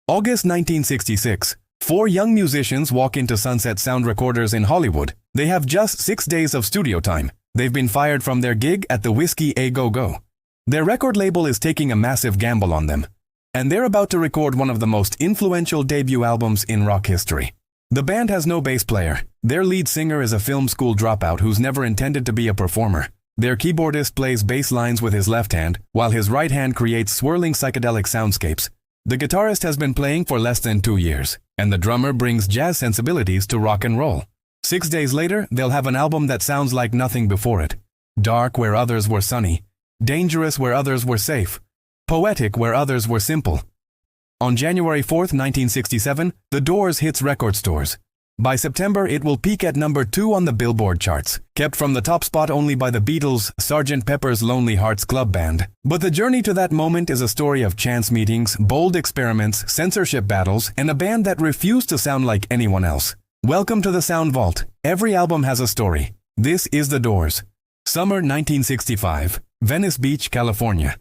August 1966. Four young musicians walk into Sunset Sound Recorders in Hollywood. They have just 6 days of studio time. They've been fired from their gig at the Whisky A Go-Go. Their record label is taking a massive gamble on them. And they're about to record one of the most influential debut albums in rock history. The band has no bass player. Their lead singer is a film school dropout who's never intended to be a performer. Their keyboardist plays bass lines with his left hand, while his right hand creates swirling psychedelic soundscapes. The guitarist has been playing for less than 2 years, and the drummer brings jazz sensibilities to rock and roll. 6 days later, they'll have an album that sounds like nothing before it. Dark where others were sunny, dangerous where others were safe, poetic where others were simple. On January 4th, 1967, The Doors hits record stores. By September, it will peak at number 2 on the Billboard charts, kept from the top spot only by the Beatles' Sgt. Pepper's Lonely Hearts Club Band. But the journey to that moment is a story of chance meetings, bold experiments, censorship battles, and a band that refused to sound like anyone else. Welcome to the Sound Vault. Every album has a story. This is The Doors. Summer 1965, Venice Beach, California.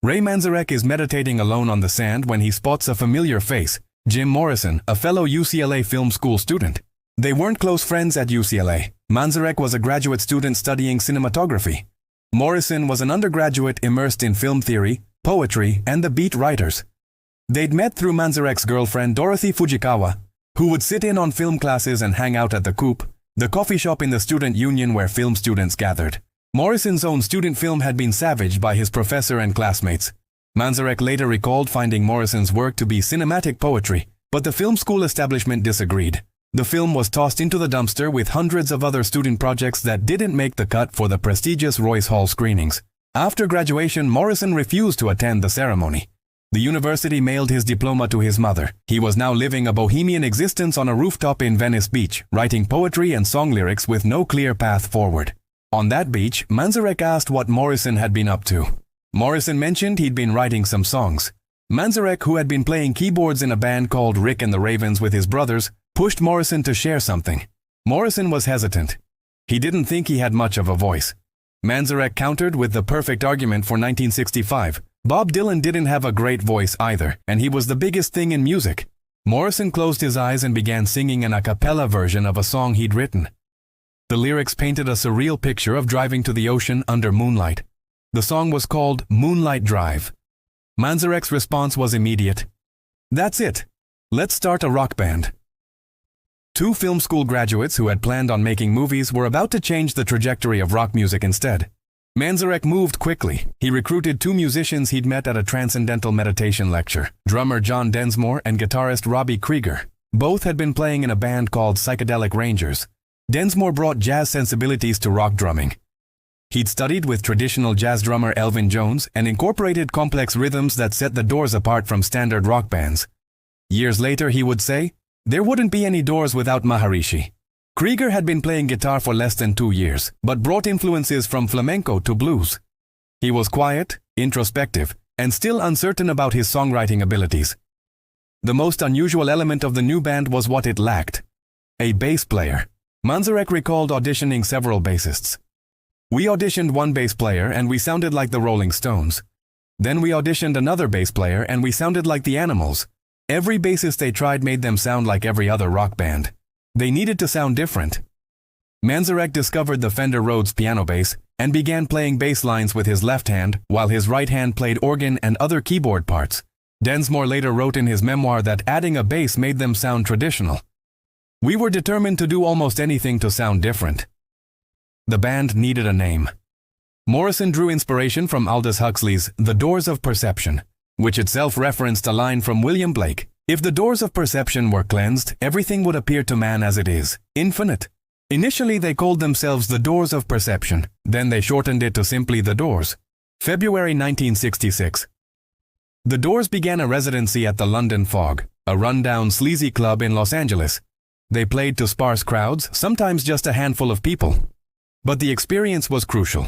Ray Manzarek is meditating alone on the sand when he spots a familiar face. Jim Morrison, a fellow UCLA film school student. They weren't close friends at UCLA. Manzarek was a graduate student studying cinematography. Morrison was an undergraduate immersed in film theory, poetry, and the beat writers. They'd met through Manzarek's girlfriend Dorothy Fujikawa, who would sit in on film classes and hang out at the Coop, the coffee shop in the student union where film students gathered. Morrison's own student film had been savaged by his professor and classmates. Manzarek later recalled finding Morrison's work to be cinematic poetry, but the film school establishment disagreed. The film was tossed into the dumpster with hundreds of other student projects that didn't make the cut for the prestigious Royce Hall screenings. After graduation, Morrison refused to attend the ceremony. The university mailed his diploma to his mother. He was now living a bohemian existence on a rooftop in Venice Beach, writing poetry and song lyrics with no clear path forward. On that beach, Manzarek asked what Morrison had been up to. Morrison mentioned he'd been writing some songs. Manzarek, who had been playing keyboards in a band called Rick and the Ravens with his brothers, pushed Morrison to share something. Morrison was hesitant. He didn't think he had much of a voice. Manzarek countered with the perfect argument for 1965. Bob Dylan didn't have a great voice either, and he was the biggest thing in music. Morrison closed his eyes and began singing an a cappella version of a song he'd written. The lyrics painted a surreal picture of driving to the ocean under moonlight. The song was called Moonlight Drive. Manzarek's response was immediate. That's it. Let's start a rock band. 2 film school graduates who had planned on making movies were about to change the trajectory of rock music instead. Manzarek moved quickly. He recruited 2 musicians he'd met at a transcendental meditation lecture, drummer John Densmore and guitarist Robby Krieger. Both had been playing in a band called Psychedelic Rangers. Densmore brought jazz sensibilities to rock drumming. He'd studied with traditional jazz drummer Elvin Jones and incorporated complex rhythms that set the Doors apart from standard rock bands. Years later, he would say, there wouldn't be any Doors without Maharishi. Krieger had been playing guitar for less than 2 years, but brought influences from flamenco to blues. He was quiet, introspective, and still uncertain about his songwriting abilities. The most unusual element of the new band was what it lacked: a bass player. Manzarek recalled auditioning several bassists. We auditioned one bass player and we sounded like the Rolling Stones. Then we auditioned another bass player and we sounded like the Animals. Every bassist they tried made them sound like every other rock band. They needed to sound different. Manzarek discovered the Fender Rhodes piano bass and began playing bass lines with his left hand while his right hand played organ and other keyboard parts. Densmore later wrote in his memoir that adding a bass made them sound traditional. We were determined to do almost anything to sound different. The band needed a name. Morrison drew inspiration from Aldous Huxley's The Doors of Perception, which itself referenced a line from William Blake. If the doors of perception were cleansed, everything would appear to man as it is, infinite. Initially, they called themselves The Doors of Perception. Then they shortened it to simply The Doors. February 1966. The Doors began a residency at the London Fog, a rundown, sleazy club in Los Angeles. They played to sparse crowds, sometimes just a handful of people. But the experience was crucial.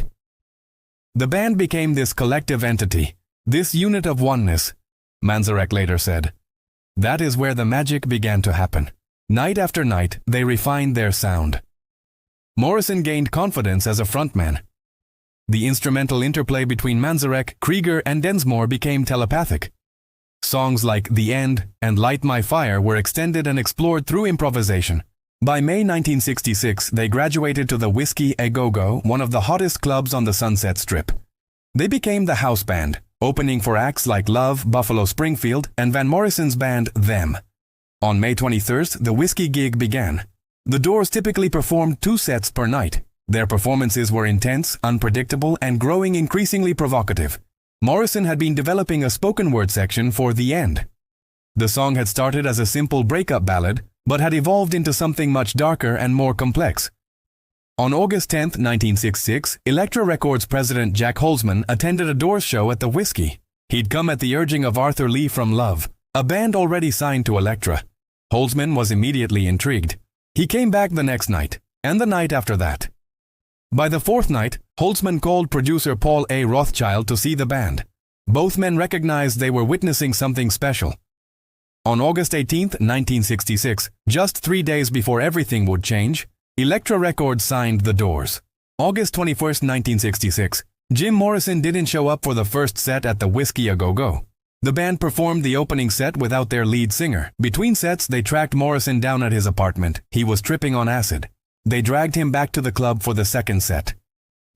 The band became this collective entity, this unit of oneness, Manzarek later said. That is where the magic began to happen. Night after night, they refined their sound. Morrison gained confidence as a frontman. The instrumental interplay between Manzarek, Krieger, and Densmore became telepathic. Songs like The End and Light My Fire were extended and explored through improvisation. By May 1966, they graduated to the Whisky A Go-Go, one of the hottest clubs on the Sunset Strip. They became the house band, opening for acts like Love, Buffalo Springfield, and Van Morrison's band, Them. On May 21st, the Whisky gig began. The Doors typically performed 2 sets per night. Their performances were intense, unpredictable, and growing increasingly provocative. Morrison had been developing a spoken word section for The End. The song had started as a simple breakup ballad, but had evolved into something much darker and more complex. On August 10, 1966, Elektra Records president Jack Holzman attended a Doors show at the Whisky. He'd come at the urging of Arthur Lee from Love, a band already signed to Elektra. Holzman was immediately intrigued. He came back the next night, and the night after that. By the 4th night, Holzman called producer Paul Rothchild to see the band. Both men recognized they were witnessing something special. On August 18, 1966, just 3 days before everything would change, Elektra Records signed The Doors. August 21, 1966, Jim Morrison didn't show up for the first set at the Whisky A Go-Go. The band performed the opening set without their lead singer. Between sets, they tracked Morrison down at his apartment. He was tripping on acid. They dragged him back to the club for the second set.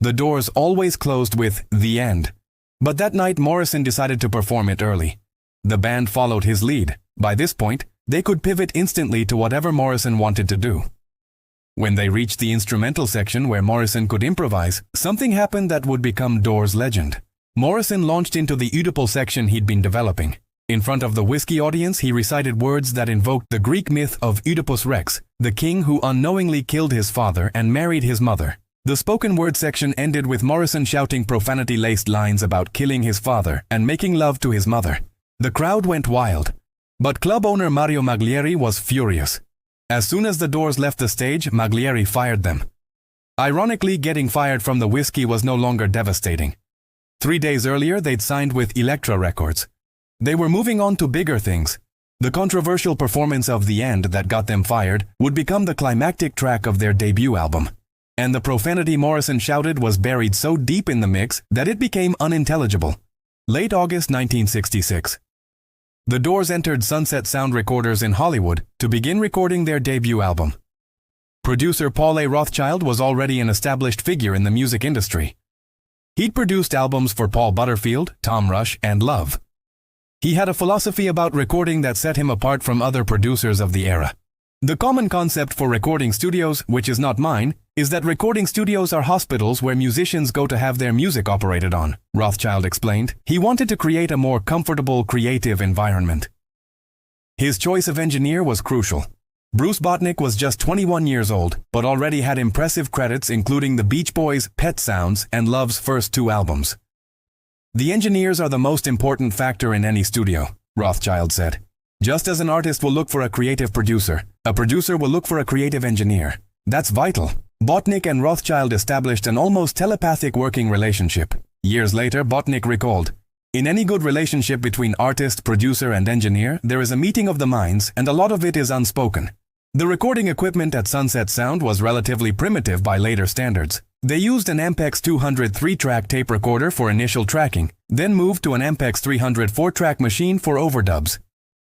The Doors always closed with The End. But that night, Morrison decided to perform it early. The band followed his lead. By this point, they could pivot instantly to whatever Morrison wanted to do. When they reached the instrumental section where Morrison could improvise, something happened that would become Doors legend. Morrison launched into the Oedipal section he'd been developing. In front of the Whisky audience, he recited words that invoked the Greek myth of Oedipus Rex, the king who unknowingly killed his father and married his mother. The spoken word section ended with Morrison shouting profanity-laced lines about killing his father and making love to his mother. The crowd went wild. But club owner Mario Maglieri was furious. As soon as the Doors left the stage, Maglieri fired them. Ironically, getting fired from the Whisky was no longer devastating. 3 days earlier, they'd signed with Elektra Records. They were moving on to bigger things. The controversial performance of The End that got them fired would become the climactic track of their debut album. And the profanity Morrison shouted was buried so deep in the mix that it became unintelligible. Late August 1966. The Doors entered Sunset Sound Recorders in Hollywood to begin recording their debut album. Producer Paul Rothchild was already an established figure in the music industry. He'd produced albums for Paul Butterfield, Tom Rush, and Love. He had a philosophy about recording that set him apart from other producers of the era. The common concept for recording studios, which is not mine, is that recording studios are hospitals where musicians go to have their music operated on, Rothchild explained. He wanted to create a more comfortable, creative environment. His choice of engineer was crucial. Bruce Botnick was just 21 years old, but already had impressive credits including the Beach Boys, Pet Sounds, and Love's first 2 albums. The engineers are the most important factor in any studio, Rothchild said. Just as an artist will look for a creative producer, a producer will look for a creative engineer. That's vital. Botnick and Rothchild established an almost telepathic working relationship. Years later, Botnick recalled, "In any good relationship between artist, producer, and engineer, there is a meeting of the minds, and a lot of it is unspoken." The recording equipment at Sunset Sound was relatively primitive by later standards. They used an Ampex 200 3-track tape recorder for initial tracking, then moved to an Ampex 300 4-track machine for overdubs.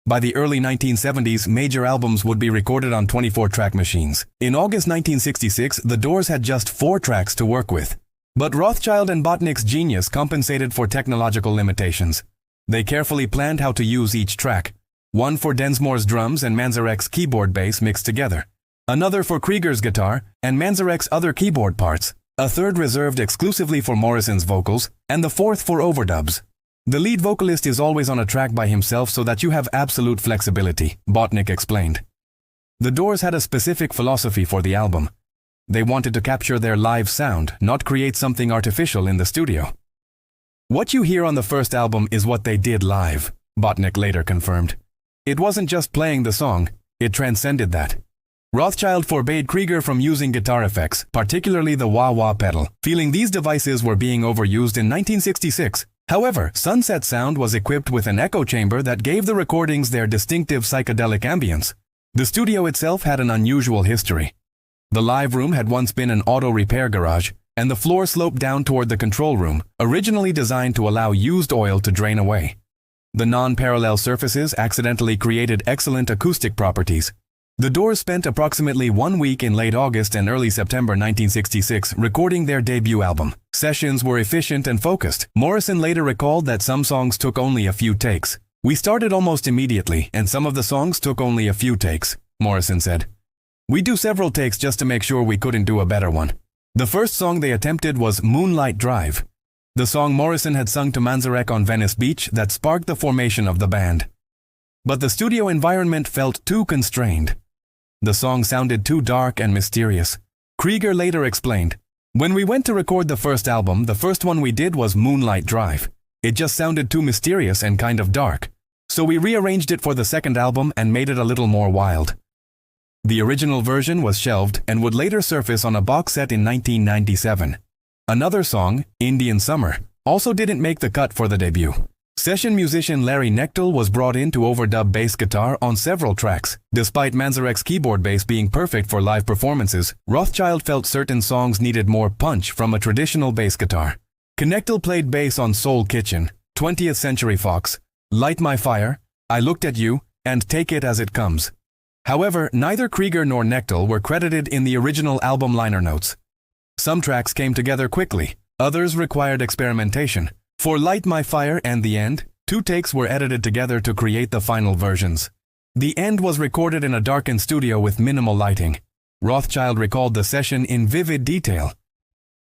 By the early 1970s, major albums would be recorded on 24-track machines. In August 1966, the Doors had just 4 tracks to work with. But Rothchild and Botnick's genius compensated for technological limitations. They carefully planned how to use each track. One for Densmore's drums and Manzarek's keyboard bass mixed together. Another for Krieger's guitar and Manzarek's other keyboard parts. A third reserved exclusively for Morrison's vocals, and the fourth for overdubs. The lead vocalist is always on a track by himself so that you have absolute flexibility, Botnick explained. The Doors had a specific philosophy for the album. They wanted to capture their live sound, not create something artificial in the studio. What you hear on the first album is what they did live, Botnick later confirmed. It wasn't just playing the song, it transcended that. Rothchild forbade Krieger from using guitar effects, particularly the wah-wah pedal, feeling these devices were being overused in 1966. However, Sunset Sound was equipped with an echo chamber that gave the recordings their distinctive psychedelic ambience. The studio itself had an unusual history. The live room had once been an auto repair garage, and the floor sloped down toward the control room, originally designed to allow used oil to drain away. The non-parallel surfaces accidentally created excellent acoustic properties. The Doors spent approximately 1 week in late August and early September 1966 recording their debut album. Sessions were efficient and focused. Morrison later recalled that some songs took only a few takes. "We started almost immediately, and some of the songs took only a few takes," Morrison said. "We do several takes just to make sure we couldn't do a better one." The first song they attempted was Moonlight Drive, the song Morrison had sung to Manzarek on Venice Beach that sparked the formation of the band. But the studio environment felt too constrained. The song sounded too dark and mysterious. Krieger later explained, "When we went to record the first album, the first one we did was Moonlight Drive. It just sounded too mysterious and kind of dark. So we rearranged it for the second album and made it a little more wild." The original version was shelved and would later surface on a box set in 1997. Another song, Indian Summer, also didn't make the cut for the debut. Session musician Larry Knechtel was brought in to overdub bass guitar on several tracks. Despite Manzarek's keyboard bass being perfect for live performances, Rothchild felt certain songs needed more punch from a traditional bass guitar. Knechtel played bass on Soul Kitchen, 20th Century Fox, Light My Fire, I Looked at You, and Take It As It Comes. However, neither Krieger nor Knechtel were credited in the original album liner notes. Some tracks came together quickly, others required experimentation. For Light My Fire and The End, 2 takes were edited together to create the final versions. The End was recorded in a darkened studio with minimal lighting. Rothchild recalled the session in vivid detail.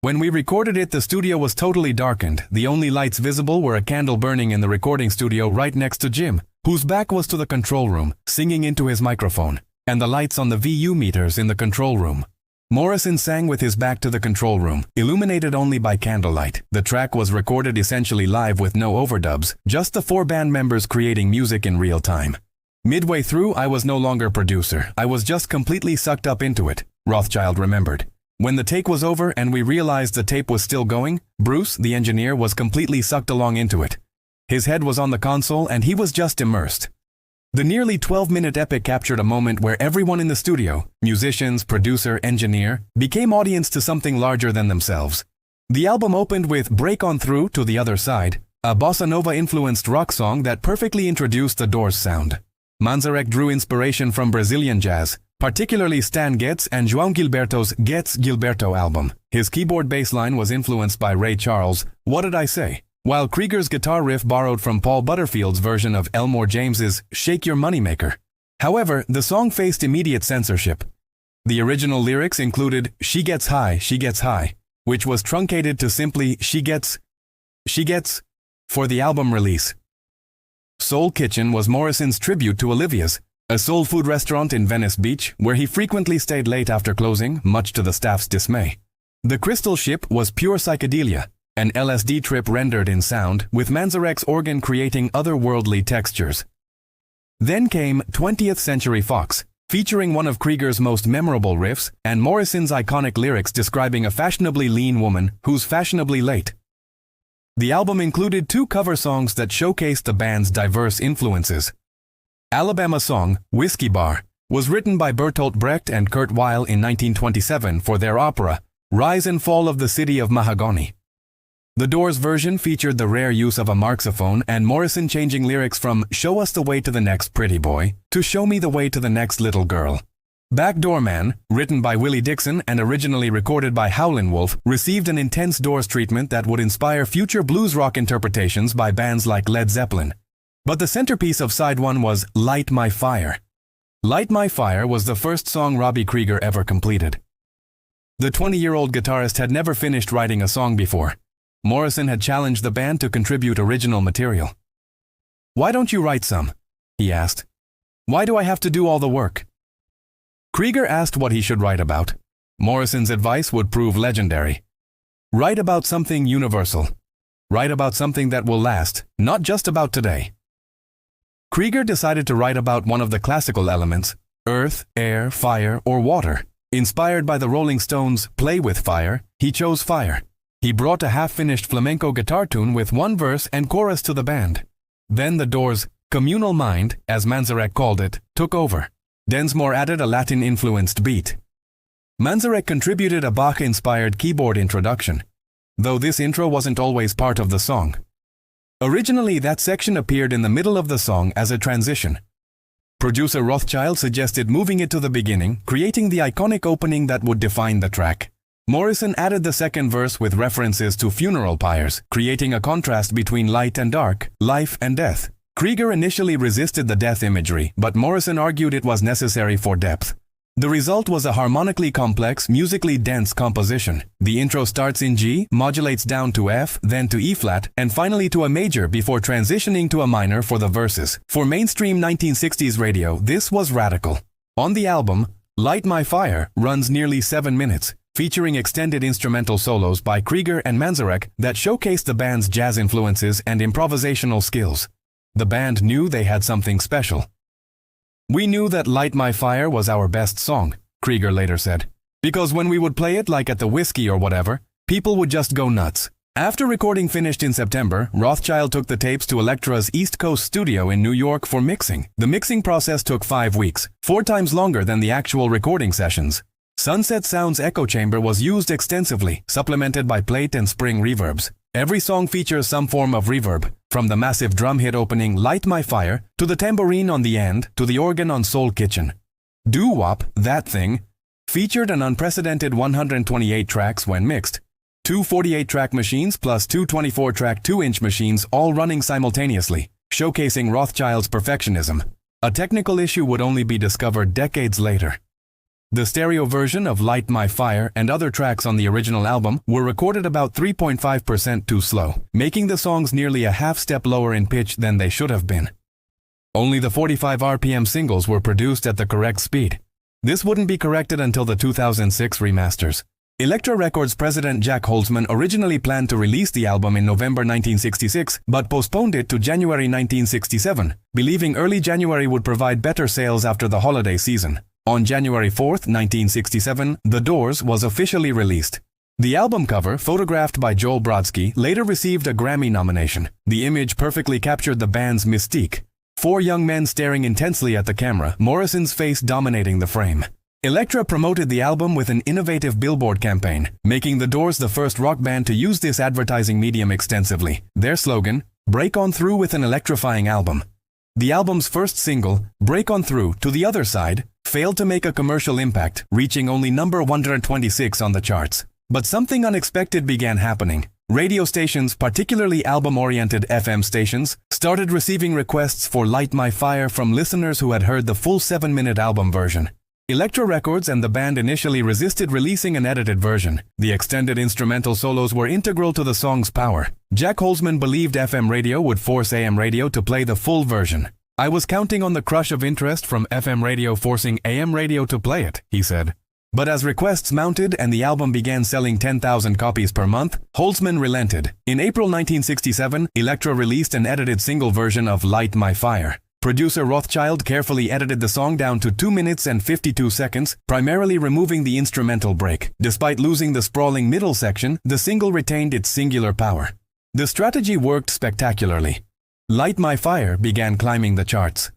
"When we recorded it, the studio was totally darkened. The only lights visible were a candle burning in the recording studio right next to Jim, whose back was to the control room, singing into his microphone, and the lights on the VU meters in the control room. Morrison sang with his back to the control room, illuminated only by candlelight. The track was recorded essentially live with no overdubs, just the 4 band members creating music in real time. Midway through, I was no longer producer. I was just completely sucked up into it," Rothchild remembered. "When the take was over and we realized the tape was still going, Bruce, the engineer, was completely sucked along into it. His head was on the console and he was just immersed." The nearly 12-minute epic captured a moment where everyone in the studio, musicians, producer, engineer, became audience to something larger than themselves. The album opened with Break On Through to the Other Side, a bossa nova-influenced rock song that perfectly introduced the Doors' sound. Manzarek drew inspiration from Brazilian jazz, particularly Stan Getz and João Gilberto's Getz Gilberto album. His keyboard bass line was influenced by Ray Charles' What Did I Say?, while Krieger's guitar riff borrowed from Paul Butterfield's version of Elmore James's Shake Your Moneymaker. However, the song faced immediate censorship. The original lyrics included She Gets High, which was truncated to simply She Gets, for the album release. Soul Kitchen was Morrison's tribute to Olivia's, a soul food restaurant in Venice Beach where he frequently stayed late after closing, much to the staff's dismay. The Crystal Ship was pure psychedelia, an LSD trip rendered in sound, with Manzarek's organ creating otherworldly textures. Then came 20th Century Fox, featuring one of Krieger's most memorable riffs and Morrison's iconic lyrics describing a fashionably lean woman who's fashionably late. The album included 2 cover songs that showcased the band's diverse influences. Alabama song, Whiskey Bar, was written by Bertolt Brecht and Kurt Weill in 1927 for their opera, Rise and Fall of the City of Mahagoni. The Doors version featured the rare use of a marxophone and Morrison changing lyrics from Show Us the Way to the Next Pretty Boy to Show Me the Way to the Next Little Girl. Backdoor Man, written by Willie Dixon and originally recorded by Howlin' Wolf, received an intense Doors treatment that would inspire future blues rock interpretations by bands like Led Zeppelin. But the centerpiece of side 1 was Light My Fire. Light My Fire was the first song Robby Krieger ever completed. The 20-year-old guitarist had never finished writing a song before. Morrison had challenged the band to contribute original material. "Why don't you write some?" he asked. "Why do I have to do all the work?" Krieger asked what he should write about. Morrison's advice would prove legendary. "Write about something universal. Write about something that will last, not just about today." Krieger decided to write about one of the classical elements, earth, air, fire, or water. Inspired by the Rolling Stones' Play with Fire, he chose fire. He brought a half-finished flamenco guitar tune with 1 verse and chorus to the band. Then the Doors' communal mind, as Manzarek called it, took over. Densmore added a Latin-influenced beat. Manzarek contributed a Bach-inspired keyboard introduction, though this intro wasn't always part of the song. Originally, that section appeared in the middle of the song as a transition. Producer Rothchild suggested moving it to the beginning, creating the iconic opening that would define the track. Morrison added the second verse with references to funeral pyres, creating a contrast between light and dark, life and death. Krieger initially resisted the death imagery, but Morrison argued it was necessary for depth. The result was a harmonically complex, musically dense composition. The intro starts in G, modulates down to F, then to E-flat, and finally to a major before transitioning to a minor for the verses. For mainstream 1960s radio, this was radical. On the album, Light My Fire runs nearly 7 minutes, featuring extended instrumental solos by Krieger and Manzarek that showcased the band's jazz influences and improvisational skills. The band knew they had something special. "We knew that Light My Fire was our best song," Krieger later said, "because when we would play it like at the Whisky or whatever, people would just go nuts." After recording finished in September, Rothchild took the tapes to Elektra's East Coast studio in New York for mixing. The mixing process took 5 weeks, 4 times longer than the actual recording sessions. Sunset Sound's echo chamber was used extensively, supplemented by plate and spring reverbs. Every song features some form of reverb, from the massive drum hit opening Light My Fire, to the tambourine on the end, to the organ on Soul Kitchen. Doo-wop, That Thing, featured an unprecedented 128 tracks when mixed. 2 48-track machines plus 2 24-track 2-inch machines all running simultaneously, showcasing Rothchild's perfectionism. A technical issue would only be discovered decades later. The stereo version of Light My Fire and other tracks on the original album were recorded about 3.5% too slow, making the songs nearly a half step lower in pitch than they should have been. Only the 45 RPM singles were produced at the correct speed. This wouldn't be corrected until the 2006 remasters. Elektra Records president Jack Holzman originally planned to release the album in November 1966, but postponed it to January 1967, believing early January would provide better sales after the holiday season. On January 4, 1967, The Doors was officially released. The album cover, photographed by Joel Brodsky, later received a Grammy nomination. The image perfectly captured the band's mystique. 4 young men staring intensely at the camera, Morrison's face dominating the frame. Elektra promoted the album with an innovative billboard campaign, making The Doors the first rock band to use this advertising medium extensively. Their slogan, "Break on through with an electrifying album." The album's first single, Break On Through to the Other Side, failed to make a commercial impact, reaching only number 126 on the charts. But something unexpected began happening. Radio stations, particularly album-oriented FM stations, started receiving requests for Light My Fire from listeners who had heard the full 7-minute album version. Elektra Records and the band initially resisted releasing an edited version. The extended instrumental solos were integral to the song's power. Jack Holzman believed FM radio would force AM radio to play the full version. "I was counting on the crush of interest from FM radio forcing AM radio to play it," he said. But as requests mounted and the album began selling 10,000 copies per month, Holzman relented. In April 1967, Elektra released an edited single version of Light My Fire. Producer Rothchild carefully edited the song down to 2 minutes and 52 seconds, primarily removing the instrumental break. Despite losing the sprawling middle section, the single retained its singular power. The strategy worked spectacularly. Light My Fire began climbing the charts.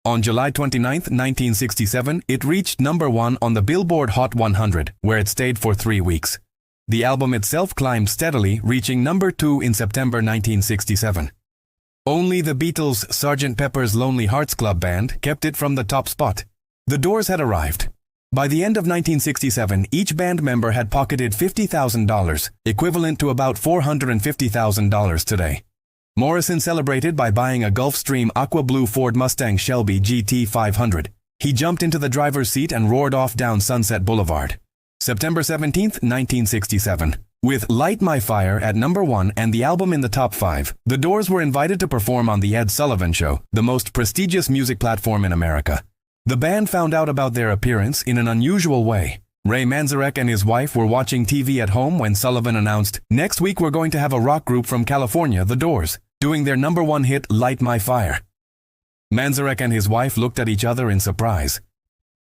On July 29, 1967, it reached number 1 on the Billboard Hot 100, where it stayed for 3 weeks. The album itself climbed steadily, reaching number 2 in September 1967. Only the Beatles' Sgt. Pepper's Lonely Hearts Club Band kept it from the top spot. The Doors had arrived. By the end of 1967, each band member had pocketed $50,000, equivalent to about $450,000 today. Morrison celebrated by buying a Gulfstream aqua blue Ford Mustang Shelby GT 500. He jumped into the driver's seat and roared off down Sunset Boulevard. September 17, 1967. With Light My Fire at number 1 and the album in the top 5, the Doors were invited to perform on the Ed Sullivan Show, the most prestigious music platform in America. The band found out about their appearance in an unusual way. Ray Manzarek and his wife were watching TV at home when Sullivan announced, "Next week we're going to have a rock group from California, The Doors, doing their number 1 hit, Light My Fire." Manzarek and his wife looked at each other in surprise.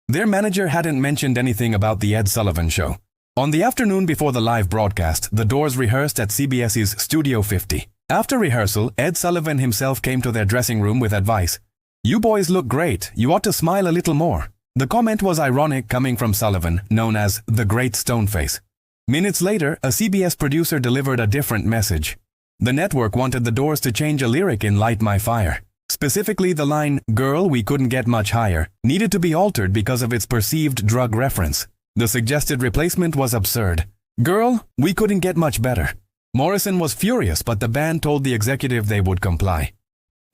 Their manager hadn't mentioned anything about the Ed Sullivan Show. On the afternoon before the live broadcast, the Doors rehearsed at CBS's Studio 50. After rehearsal, Ed Sullivan himself came to their dressing room with advice. "You boys look great. You ought to smile a little more." The comment was ironic, coming from Sullivan, known as the Great Stoneface. Minutes later, a CBS producer delivered a different message. The network wanted the Doors to change a lyric in Light My Fire. Specifically, the line, "Girl, we couldn't get much higher," needed to be altered because of its perceived drug reference. The suggested replacement was absurd. "Girl, we couldn't get much better." Morrison was furious, but the band told the executive they would comply.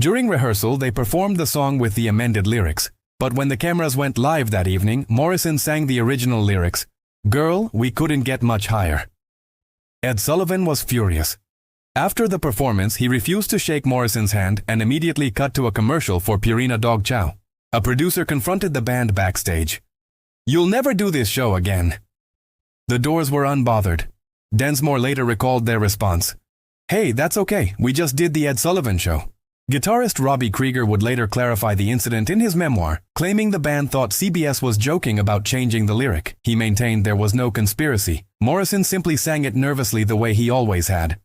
During rehearsal, they performed the song with the amended lyrics. But when the cameras went live that evening, Morrison sang the original lyrics, "Girl, we couldn't get much higher." Ed Sullivan was furious. After the performance, he refused to shake Morrison's hand and immediately cut to a commercial for Purina Dog Chow. A producer confronted the band backstage. "You'll never do this show again." The Doors were unbothered. Densmore later recalled their response. "Hey, that's okay, we just did the Ed Sullivan Show." Guitarist Robby Krieger would later clarify the incident in his memoir, claiming the band thought CBS was joking about changing the lyric. He maintained there was no conspiracy. Morrison simply sang it nervously the way he always had.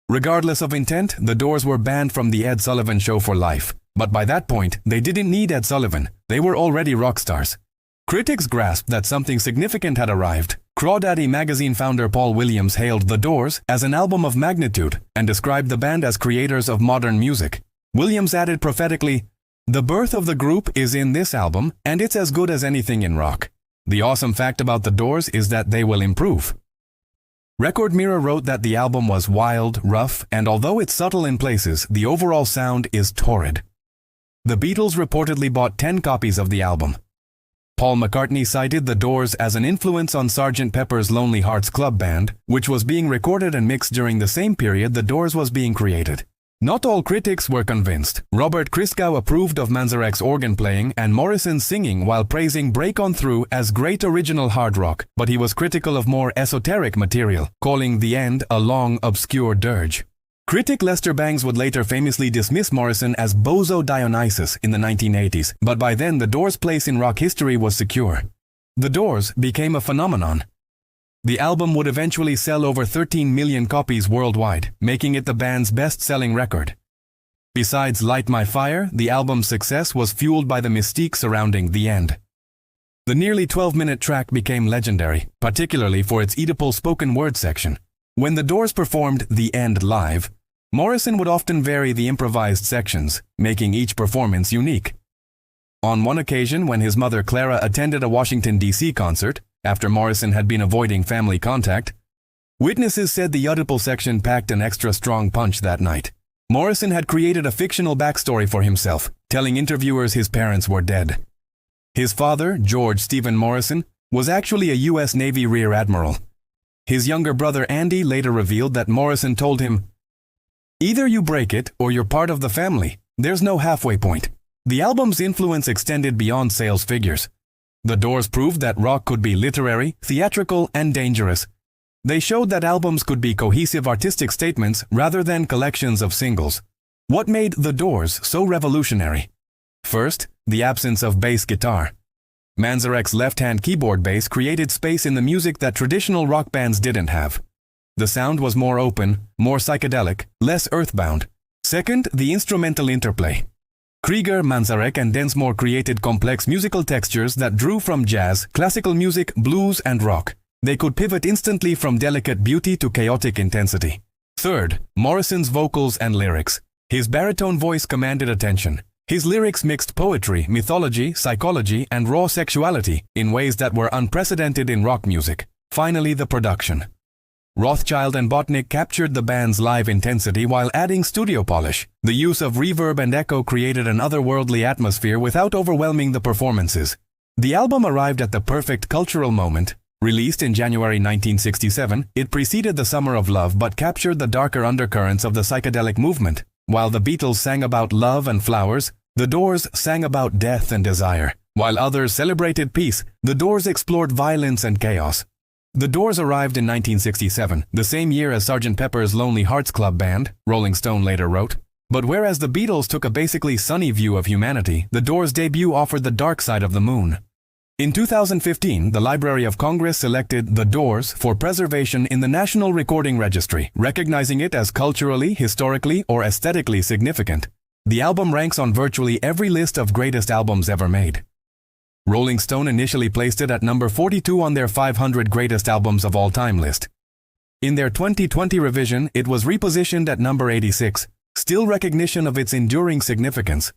Regardless of intent, the Doors were banned from the Ed Sullivan Show for life. But by that point, they didn't need Ed Sullivan. They were already rock stars. Critics grasped that something significant had arrived. Crawdaddy magazine founder Paul Williams hailed The Doors as an album of magnitude and described the band as creators of modern music. Williams added prophetically, "The birth of the group is in this album, and it's as good as anything in rock." The awesome fact about The Doors is that they will improve. Record Mirror wrote that the album was wild, rough, and although it's subtle in places, the overall sound is torrid. The Beatles reportedly bought 10 copies of the album. Paul McCartney cited The Doors as an influence on Sgt. Pepper's Lonely Hearts Club Band, which was being recorded and mixed during the same period The Doors was being created. Not all critics were convinced. Robert Christgau approved of Manzarek's organ playing and Morrison's singing while praising Break On Through as great original hard rock, but he was critical of more esoteric material, calling The End a long, obscure dirge. Critic Lester Bangs would later famously dismiss Morrison as Bozo Dionysus in the 1980s, but by then the Doors' place in rock history was secure. The Doors became a phenomenon. The album would eventually sell over 13 million copies worldwide, making it the band's best-selling record. Besides Light My Fire, the album's success was fueled by the mystique surrounding The End. The nearly 12-minute track became legendary, particularly for its Oedipal spoken word section. When the Doors performed The End live, Morrison would often vary the improvised sections, making each performance unique. On one occasion, when his mother Clara attended a Washington, D.C. concert, after Morrison had been avoiding family contact, witnesses said the Oedipal section packed an extra strong punch that night. Morrison had created a fictional backstory for himself, telling interviewers his parents were dead. His father, George Stephen Morrison, was actually a U.S. Navy Rear Admiral. His younger brother Andy later revealed that Morrison told him, "Either you break it or you're part of the family. There's no halfway point." The album's influence extended beyond sales figures. The Doors proved that rock could be literary, theatrical, and dangerous. They showed that albums could be cohesive artistic statements rather than collections of singles. What made The Doors so revolutionary? First, the absence of bass guitar. Manzarek's left-hand keyboard bass created space in the music that traditional rock bands didn't have. The sound was more open, more psychedelic, less earthbound. Second, the instrumental interplay. Krieger, Manzarek, and Densmore created complex musical textures that drew from jazz, classical music, blues, and rock. They could pivot instantly from delicate beauty to chaotic intensity. Third, Morrison's vocals and lyrics. His baritone voice commanded attention. His lyrics mixed poetry, mythology, psychology, and raw sexuality in ways that were unprecedented in rock music. Finally, the production. Rothchild and Botnick captured the band's live intensity while adding studio polish. The use of reverb and echo created an otherworldly atmosphere without overwhelming the performances. The album arrived at the perfect cultural moment. Released in January 1967, it preceded the Summer of Love but captured the darker undercurrents of the psychedelic movement. While the Beatles sang about love and flowers, The Doors sang about death and desire. While others celebrated peace, The Doors explored violence and chaos. The Doors arrived in 1967, the same year as Sgt. Pepper's Lonely Hearts Club Band, Rolling Stone later wrote. But whereas the Beatles took a basically sunny view of humanity, The Doors' debut offered the dark side of the moon. In 2015, the Library of Congress selected The Doors for preservation in the National Recording Registry, recognizing it as culturally, historically, or aesthetically significant. The album ranks on virtually every list of greatest albums ever made. Rolling Stone initially placed it at number 42 on their 500 greatest albums of all time list. In their 2020 revision, it was repositioned at number 86, still recognition of its enduring significance.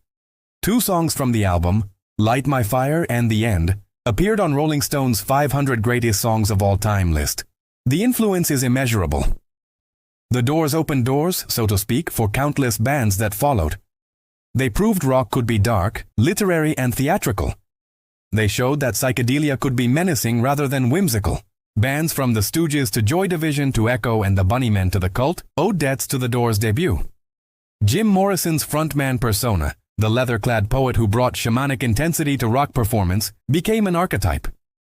2 songs from the album, Light My Fire and The End, appeared on Rolling Stone's 500 Greatest Songs of All Time list. The influence is immeasurable. The Doors opened doors, so to speak, for countless bands that followed. They proved rock could be dark, literary, and theatrical. They showed that psychedelia could be menacing rather than whimsical. Bands from the Stooges to Joy Division to Echo and the Bunnymen to the Cult owed debts to the Doors' debut. Jim Morrison's frontman persona, the leather-clad poet who brought shamanic intensity to rock performance, became an archetype.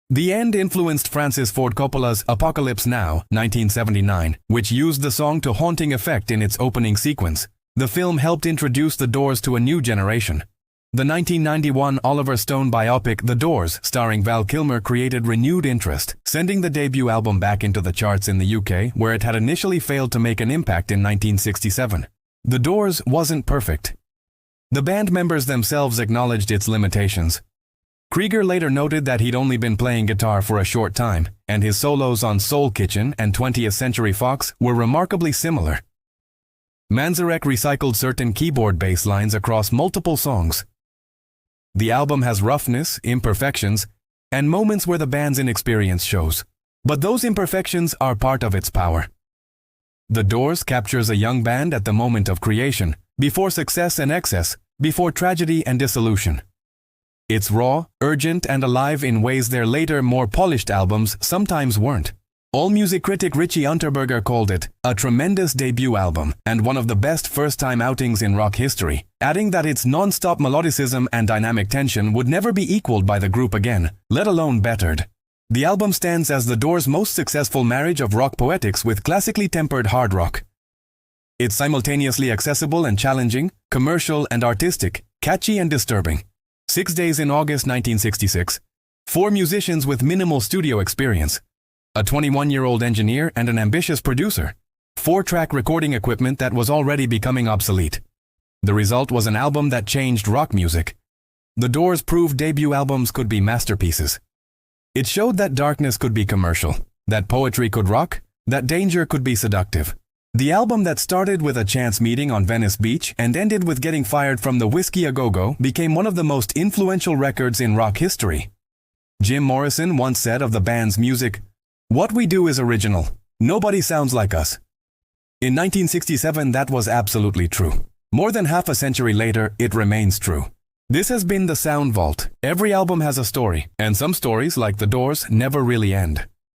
The End influenced Francis Ford Coppola's Apocalypse Now, 1979, which used the song to haunting effect in its opening sequence. The film helped introduce the Doors to a new generation. The 1991 Oliver Stone biopic The Doors, starring Val Kilmer, created renewed interest, sending the debut album back into the charts in the UK, where it had initially failed to make an impact in 1967. The Doors wasn't perfect. The band members themselves acknowledged its limitations. Krieger later noted that he'd only been playing guitar for a short time, and his solos on Soul Kitchen and 20th Century Fox were remarkably similar. Manzarek recycled certain keyboard bass lines across multiple songs. The album has roughness, imperfections, and moments where the band's inexperience shows. But those imperfections are part of its power. The Doors captures a young band at the moment of creation, before success and excess, before tragedy and dissolution. It's raw, urgent, and alive in ways their later, more polished albums sometimes weren't. AllMusic critic Richie Unterberger called it a tremendous debut album and one of the best first-time outings in rock history, adding that its non-stop melodicism and dynamic tension would never be equaled by the group again, let alone bettered. The album stands as the Doors' most successful marriage of rock poetics with classically tempered hard rock. It's simultaneously accessible and challenging, commercial and artistic, catchy and disturbing. 6 days in August 1966. 4 musicians with minimal studio experience. A 21-year-old engineer and an ambitious producer. 4-track recording equipment that was already becoming obsolete. The result was an album that changed rock music. The Doors proved debut albums could be masterpieces. It showed that darkness could be commercial, that poetry could rock, that danger could be seductive. The album that started with a chance meeting on Venice Beach and ended with getting fired from the Whisky a Go-Go became one of the most influential records in rock history. Jim Morrison once said of the band's music, "What we do is original. Nobody sounds like us." In 1967, that was absolutely true. More than half a century later, it remains true. This has been the Sound Vault. Every album has a story, and some stories, like The Doors, never really end.